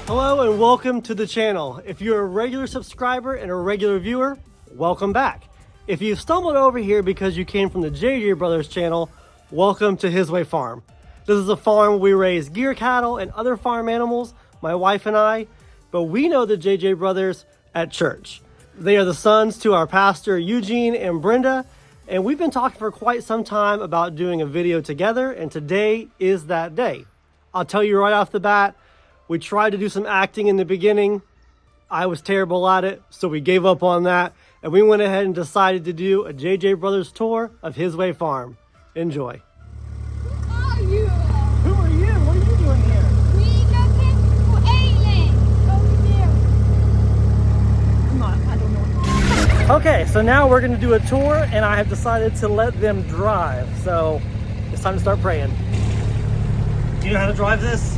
Hello and welcome to the channel. If you're a regular subscriber and a regular viewer, welcome back. If you've stumbled over here because you came from the JJ Brothers channel, welcome to HisWay Farm. This is a farm where we raise Gyr cattle and other farm animals, my wife and I, but we know the JJ Brothers at church. They are the sons to our pastor Eugene and Brenda, and we've been talking for quite some time about doing a video together, and today is that day. I'll tell you right off the bat, we tried to do some acting in the beginning. I was terrible at it, so we gave up on that, and we went ahead and decided to do a JJ Brothers tour of HisWay Farm. Enjoy. Who are you? Who are you? What are you doing here? We looking for aliens over there. I'm not, I don't know. Okay, so now we're gonna do a tour, and I have decided to let them drive. So it's time to start praying. Do you know how to drive this?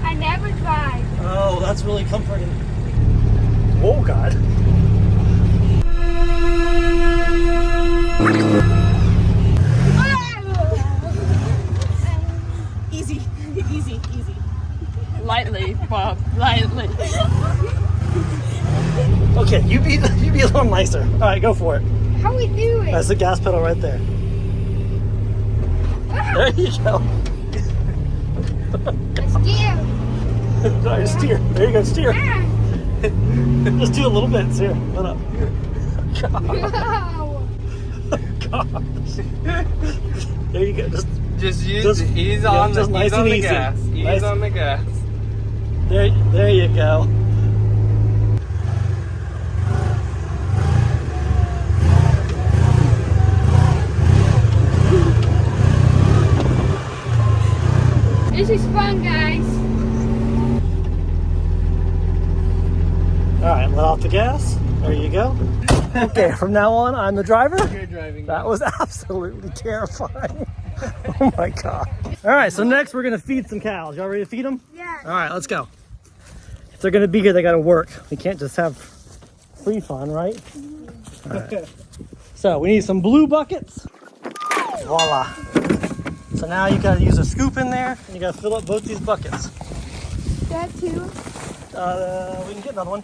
I never drive. Oh, that's really comforting. Oh, God. Easy, easy, easy. Lightly, Bob, lightly. Okay, you be a little nicer. All right, go for it. How we do it? That's the gas pedal right there. There you go. Steer. Sorry, steer. There you go, steer. Ah. Just do a little bit. Here, let up. God. Wow. Gosh. There you go. Just ease on the nice and easy. gas. Ease Nice. on the gas. There you go. This is fun, guys. All right, let off the gas. There you go. Okay, from now on, I'm the driver. You're driving. That was absolutely terrifying. Oh my God. All right, so next we're gonna feed some cows. Y'all ready to feed them? Yeah. All right, let's go. If they're gonna be here, they gotta work. We can't just have free fun, right? All right. So we need some blue buckets. Voila. So now you gotta use a scoop in there, and you gotta fill up both these buckets. That too. We can get another one.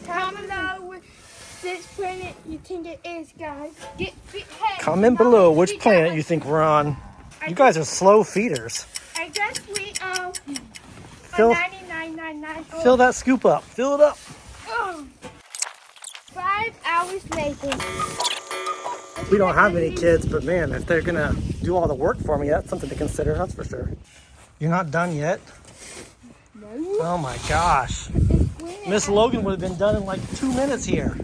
Comment below which planet you think it is, guys. Hey, Comment below which planet you think we're on. You guys are slow feeders. I guess we are Fill- 99.99. Fill that scoop up. Fill it up. 5 hours later. We don't have any kids, but man, if they're gonna do all the work for me, that's something to consider, that's for sure. You're not done yet? No. Oh my gosh. Miss Logan would have been done in like 2 minutes here.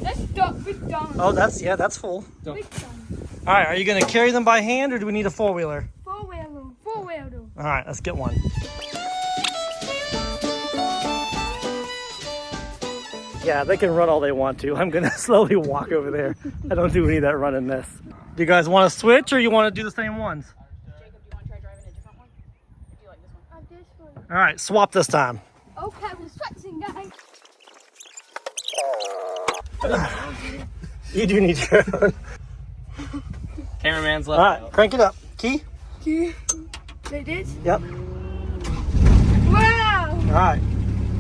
Let's stop. We're done. Oh, that's full. We're done. All right, are you gonna carry them by hand or do we need a four-wheeler? Four-wheeler. Four-wheeler. All right, let's get one. Yeah, they can run all they want to. I'm gonna slowly walk over there. I don't do any of that running this. Do you guys want to switch or you want to do the same ones? Jacob, do you want to try driving a different one? Or do you like this one? This one. All right, swap this time. Okay, we're switching, guys. You do need your own. Cameraman's All left. right, crank it up. Key? Like this? Yep. Wow! All right,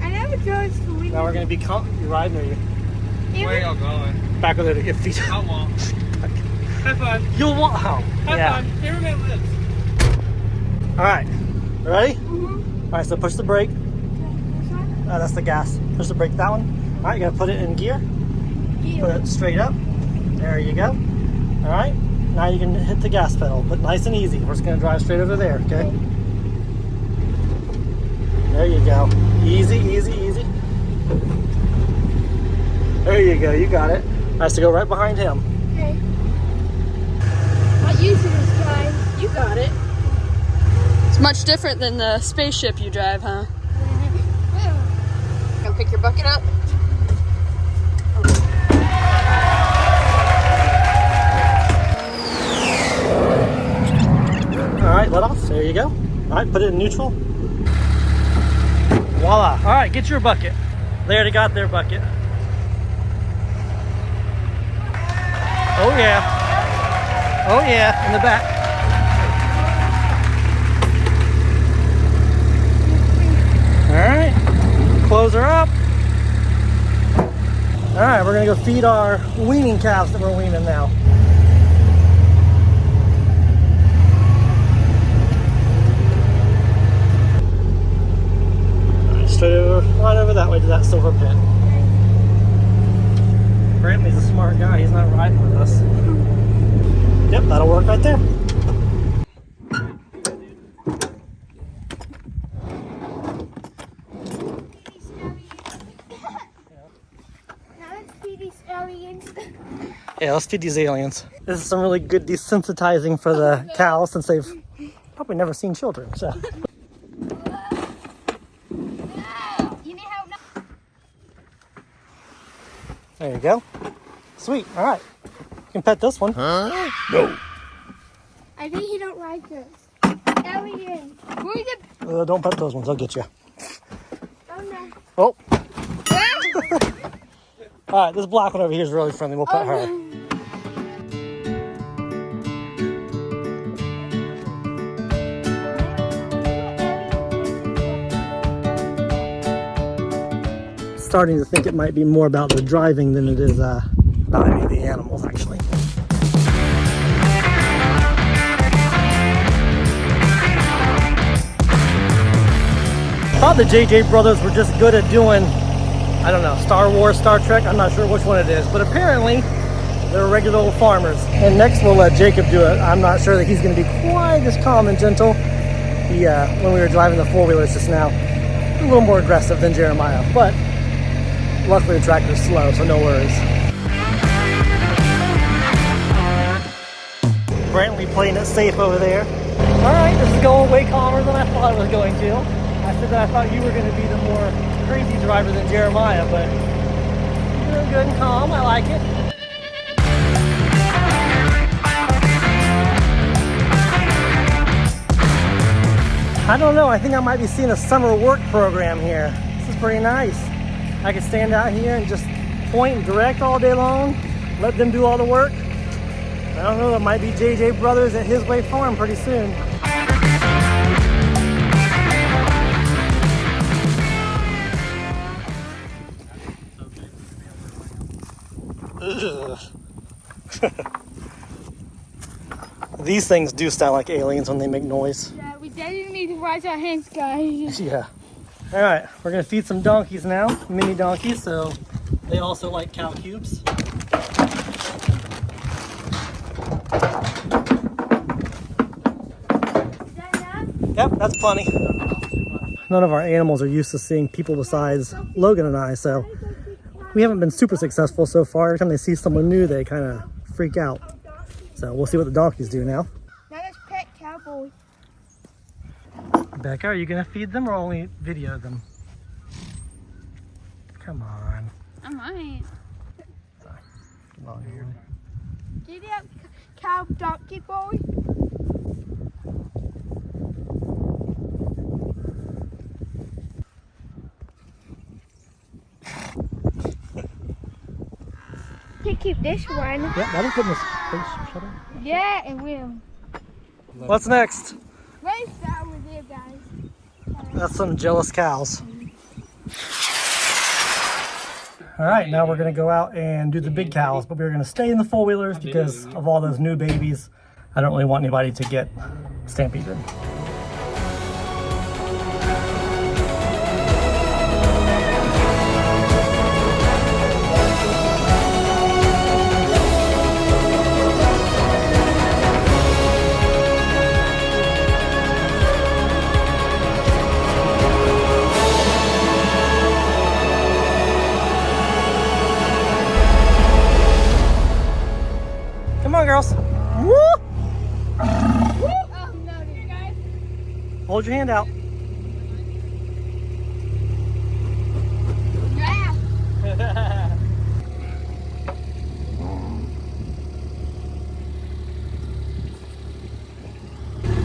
I never drove school. now we're gonna be you riding or you Where y'all going? back over there to get feet? How long? High five. You'll walk home. High Yeah. five. Cameraman lives. All right, ready? Mm-hmm. All right, so push the brake. This one? That's the gas. Push the brake, that one. All right, you gotta put it in gear. Put it straight up. There you go. All right, now you can hit the gas pedal, but nice and easy. We're just gonna drive straight over there, okay? There you go. Easy, easy, easy. There you go, you got it. Nice to go right behind him. Okay. Not used to this, guys. You got it. It's Much different than the spaceship you drive, huh? Go pick your bucket up. All right, let off. There you go. All right, put it in neutral. Voila. All right, get your bucket. They already got their bucket. Oh yeah. Oh yeah, in the back. All right, close her up. All right, we're gonna go feed our weaning calves that we're weaning now. Straight over, right over that way to that silver pit. Brantley's a smart guy, he's not riding with us. Yep, that'll work right there. Yeah, let's feed these aliens. This is some really good desensitizing for the cows since they've probably never seen children. So. There you go. Sweet. All right. You can pet this one. Huh? No. I think he don't like this. Alien. Don't pet those ones. They'll get you. Oh no. Oh. All right. This black one over here is really friendly. We'll pet her. Starting to think it might be more about the driving than it is about any of the animals, actually. I thought the JJ brothers were just good at doing, I don't know, Star Wars, Star Trek, I'm not sure which one it is, but apparently they're regular old farmers. And next we'll let Jacob do it. I'm not sure that he's going to be quite as calm and gentle. He, when we were driving the four-wheelers just now, a little more aggressive than Jeremiah, but luckily the tractor's slow, so no worries. Brantley playing it safe over there. All right, this is going way calmer than I thought it was going to. I said that I thought you were going to be the more crazy driver than Jeremiah, but you're doing good and calm. I like it. I don't know. I think I might be seeing a summer work program here. This is pretty nice. I can stand out here and just point and direct all day long, let them do all the work. I don't know, there might be JJ Brothers at HisWay Farm pretty soon. These things do sound like aliens when they make noise. Yeah, we definitely need to wash our hands, guys. Yeah. All right, we're gonna feed some donkeys now, mini donkeys, so they also like cow cubes. Is that enough? Yep, that's plenty. None of our animals are used to seeing people besides Logan and I, so we haven't been super successful so far. Every time they see someone new, they kind of freak out. So we'll see what the donkeys do now. Now let's pet cowboy. Becca, are you gonna feed them or only video them? Come on. I might. Come on here. Get up, cow donkey boy. Can keep this one. Yeah, that'll fit in the space shuttle. Yeah, it will. What's next? Let's start with you guys. That's some jealous cows. All right, now we're gonna go out and do the big cows, but we're gonna stay in the four-wheelers because of all those new babies. I don't really want anybody to get stampeded. Come on, girls. Woo! Oh no, you guys. hold your hand out.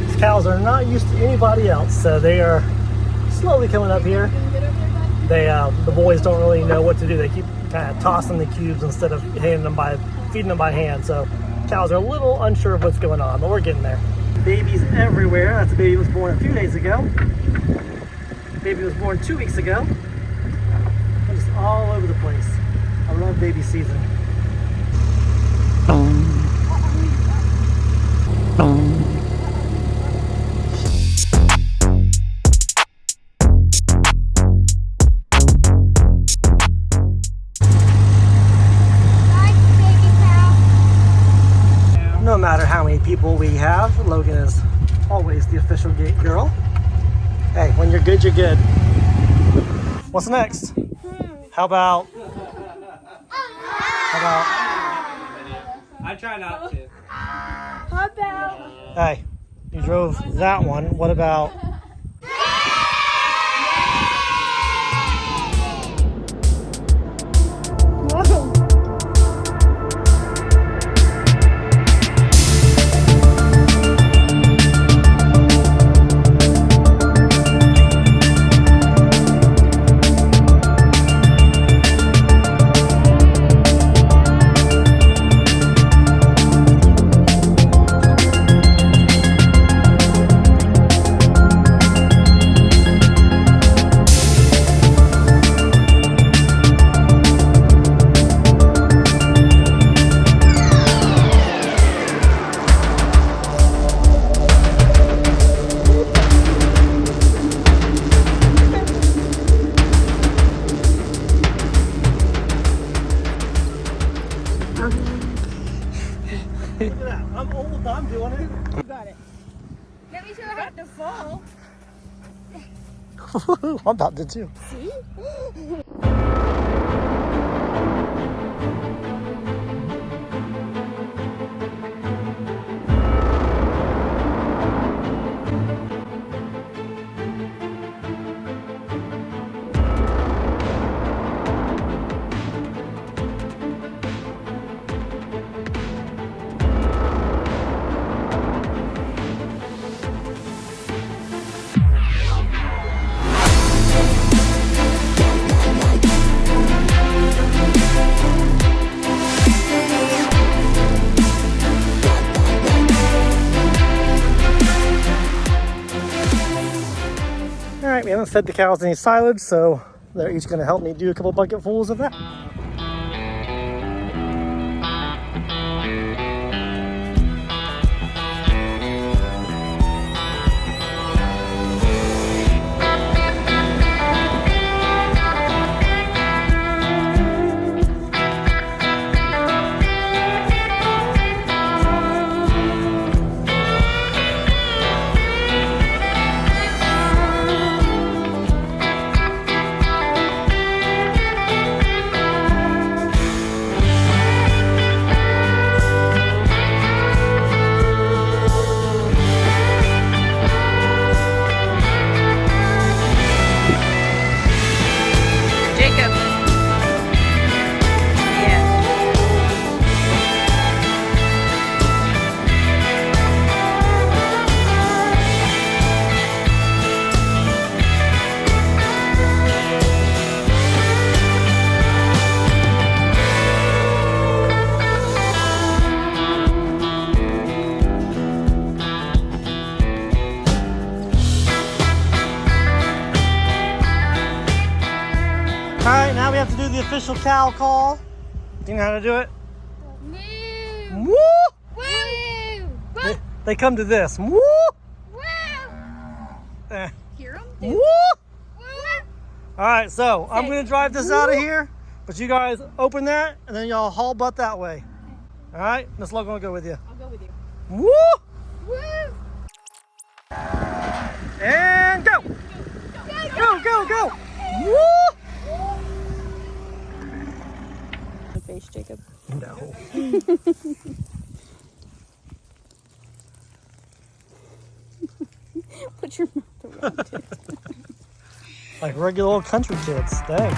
These cows are not used to anybody else, so they are slowly coming up here. The boys don't really know what to do. They keep kind of tossing the cubes instead of feeding them by hand. So cows are a little unsure of what's going on, but we're getting there. Babies everywhere. That's a baby was born a few days ago. Baby was born 2 weeks ago. They're just all over the place. I love baby season. No matter how many people we have, Logan is always the official gate girl. Hey, when you're good, you're good. What's next? How about? I try not to. How about? Hey, you drove that one. What about? Look at that. I'm old. I'm doing it. You got it. Let me show you how to fall. I'm about to too. See? All right, we haven't fed the cows any silage, so they're each going to help me do a couple bucketfuls of that. Jacob. Yeah. All right, now we have to do the official cow call. Do you know how to do it? Moo! Woo! Woo! They come to this. Woo! Woo! Eh. Hear him? Woo! Woo! All right, so I'm going to drive this out of here, but you guys open that, and then y'all haul butt that way. All right, Miss Logan will go with you. I'll go with you. Woo! Woo! And go! Go, go, go! Woo! Face, Jacob. No. Put your mouth away. Like regular old country kids. Dang.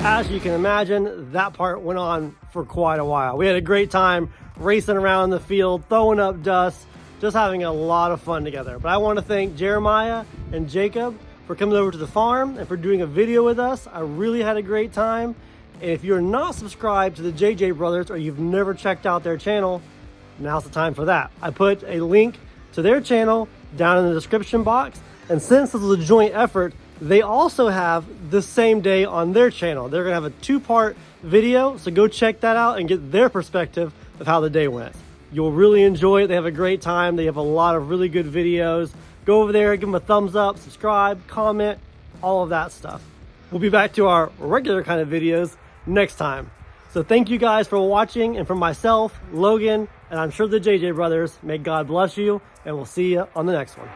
As you can imagine, that part went on for quite a while. We had a great time racing around in the field, throwing up dust, just having a lot of fun together. But I want to thank Jeremiah and Jacob for coming over to the farm and for doing a video with us. I really had a great time. And if you're not subscribed to the JJ Brothers or you've never checked out their channel, now's the time for that. I put a link to their channel down in the description box. And since this was a joint effort, they also have the same day on their channel. They're gonna have a 2-part video, so go check that out and get their perspective of how the day went. You'll really enjoy it. They have a great time. They have a lot of really good videos. Go over there, give them a thumbs up, subscribe, comment, all of that stuff. We'll be back to our regular kind of videos next time. So thank you guys for watching, and from myself, Logan, and I'm sure the JJ Brothers, may God bless you, and we'll see you on the next one.